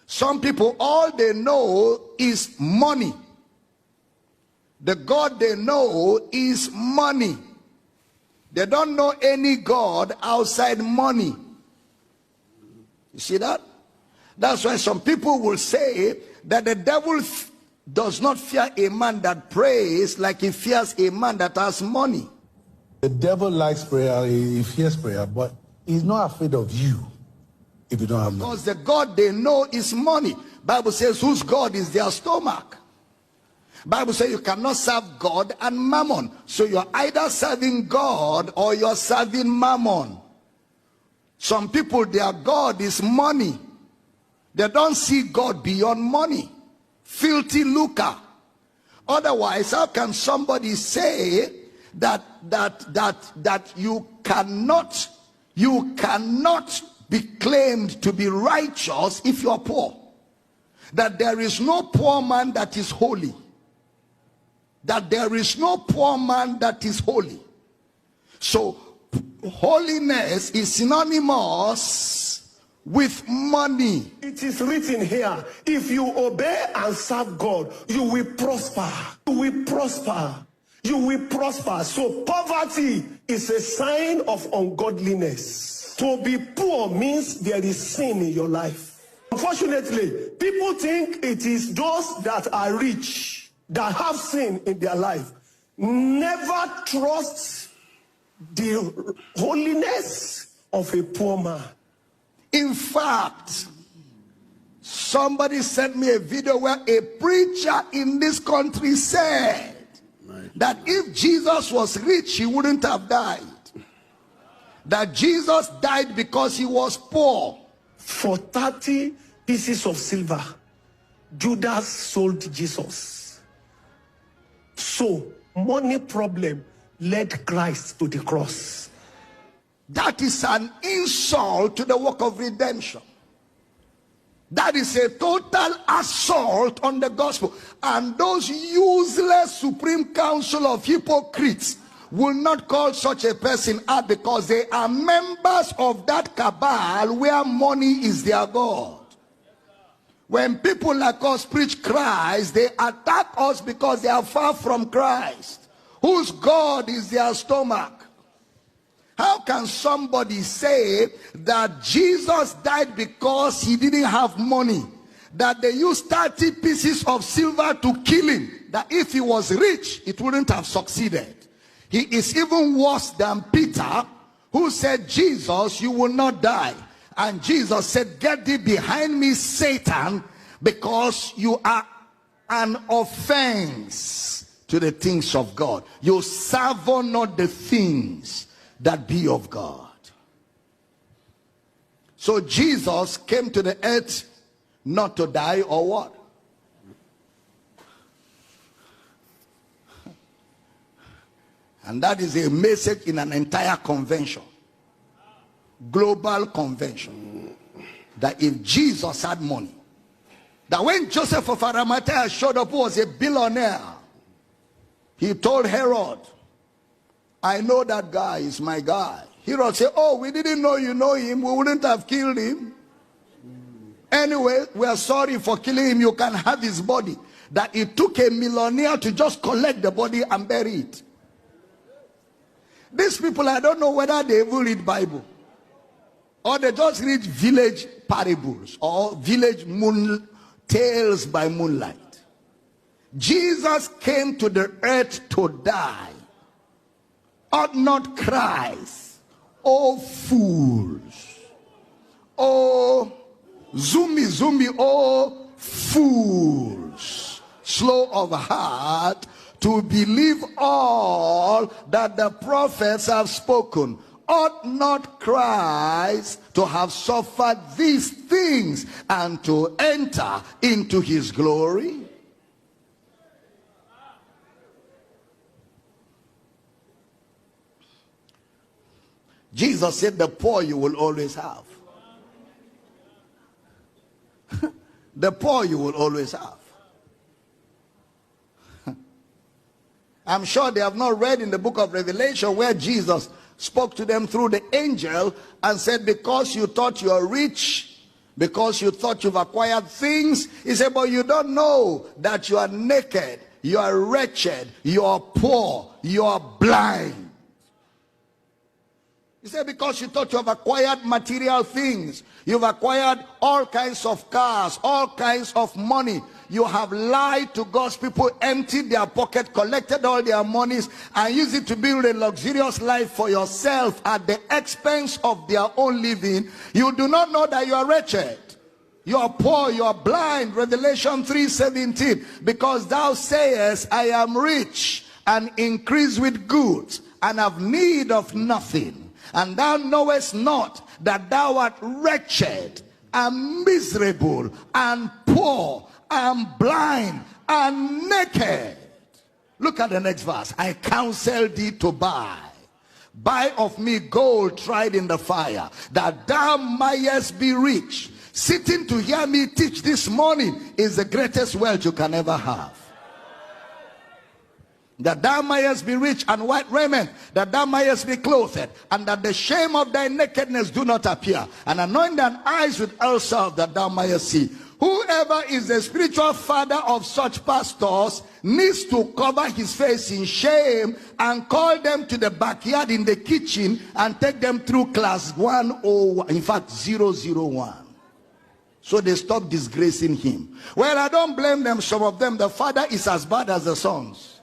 Some people, all they know is money. The God they know is money. They don't know any God outside money. You see that? That's why some people will say that the devil does not fear a man that prays like he fears a man that has money. The devil likes prayer, he fears prayer, but he's not afraid of you if you don't have money. Because the God they know is money. Bible says whose God is their stomach. Bible says you cannot serve God and mammon. So you're either serving God or you're serving mammon. Some people, their God is money. They don't see God beyond money. Filthy lucre. Otherwise, how can somebody say that you cannot be claimed to be righteous if you are poor? That there is no poor man that is holy. That there is no poor man that is holy. So holiness is synonymous with money. It is written here, if you obey and serve God, you will prosper. You will prosper. You will prosper. So poverty is a sign of ungodliness. To be poor means there is sin in your life. Unfortunately, people think it is those that are rich that have sin in their life. Never trust the holiness of a poor man. In fact, somebody sent me a video where a preacher in this country said that if Jesus was rich, he wouldn't have died. That Jesus died because he was poor. For 30 pieces of silver, Judas sold Jesus. So, money problem led Christ to the cross. That is an insult to the work of redemption. That is a total assault on the gospel. And those useless Supreme Council of hypocrites will not call such a person out because they are members of that cabal where money is their God. When people like us preach Christ, they attack us because they are far from Christ, whose God is their stomach. How can somebody say that Jesus died because he didn't have money? That they used 30 pieces of silver to kill him? That if he was rich, it wouldn't have succeeded. He is even worse than Peter, who said, Jesus, you will not die. And Jesus said, get thee behind me, Satan, because you are an offense to the things of God. You serve not the things that be of God. So Jesus came to the earth not to die, or what? And that is a message in an entire convention. Global convention. That if Jesus had money, that when Joseph of Arimathea showed up, who was a billionaire, he told Herod, I know that guy is my guy. Herod said, oh, we didn't know you know him. We wouldn't have killed him. Anyway, we are sorry for killing him. You can have his body. That it took a millionaire to just collect the body and bury it. These people, I don't know whether they even read Bible, or they just read village parables or village tales by moonlight. Jesus came to the earth to die. Ought not Christ, oh fools, oh zumi, oh fools, slow of heart to believe all that the prophets have spoken. Ought not Christ to have suffered these things and to enter into his glory? Jesus said the poor you will always have. The poor you will always have. I'm sure they have not read in the book of Revelation where Jesus spoke to them through the angel and said, because you thought you are rich, Because you thought you've acquired things. He said, but you don't know that you are naked, you are wretched, you are poor, you are blind. He said, because you thought you have acquired material things, you've acquired all kinds of cars, all kinds of money. You have lied to God's people, emptied their pocket, collected all their monies, and used it to build a luxurious life for yourself at the expense of their own living. You do not know that you are wretched. You are poor, you are blind. Revelation 3:17. Because thou sayest, I am rich and increase with goods, and have need of nothing. And thou knowest not that thou art wretched and miserable and poor and blind and naked. Look at the next verse. I counsel thee to buy of me gold tried in the fire, that thou mayest be rich. Sitting to hear me teach this morning is the greatest wealth you can ever have. That thou mayest be rich, and white raiment, that thou mayest be clothed, and that the shame of thy nakedness do not appear, and anoint thine eyes with oil salve, that thou mayest see. Whoever is the spiritual father of such pastors needs to cover his face in shame and call them to the backyard in the kitchen and take them through class 101, in fact 001. So they stop disgracing him. Well, I don't blame them. Some of them, the father is as bad as the sons.